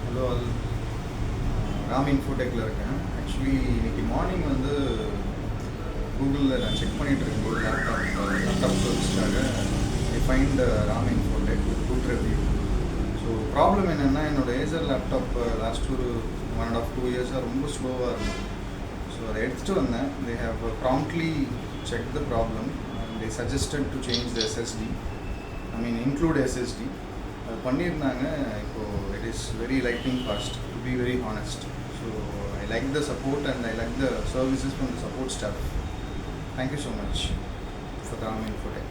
Hello all. Ram Infotech actually இன்னைக்கு morning வந்து கூகுளில் நான் செக் பண்ணிட்டு இருக்கும்போது லேப்டாப் சர்வீஸ்க்காக I find Ram Infotech good review. So problem என்னென்னா என்னோட ஏசர் லேப்டாப் லாஸ்ட் ஒரு 1.5-2 இயர்ஸாக ரொம்ப ஸ்லோவாக இருக்கும். ஸோ அதை எடுத்துகிட்டு வந்தேன். They have promptly check the problem and they suggested to change the SSD, include SSD. அது பண்ணியிருந்தாங்க. இப்போது it is very lightning fast, to be very honest. So I like the support and I like the services from the support staff. Thank you so much for the Ram Infotech.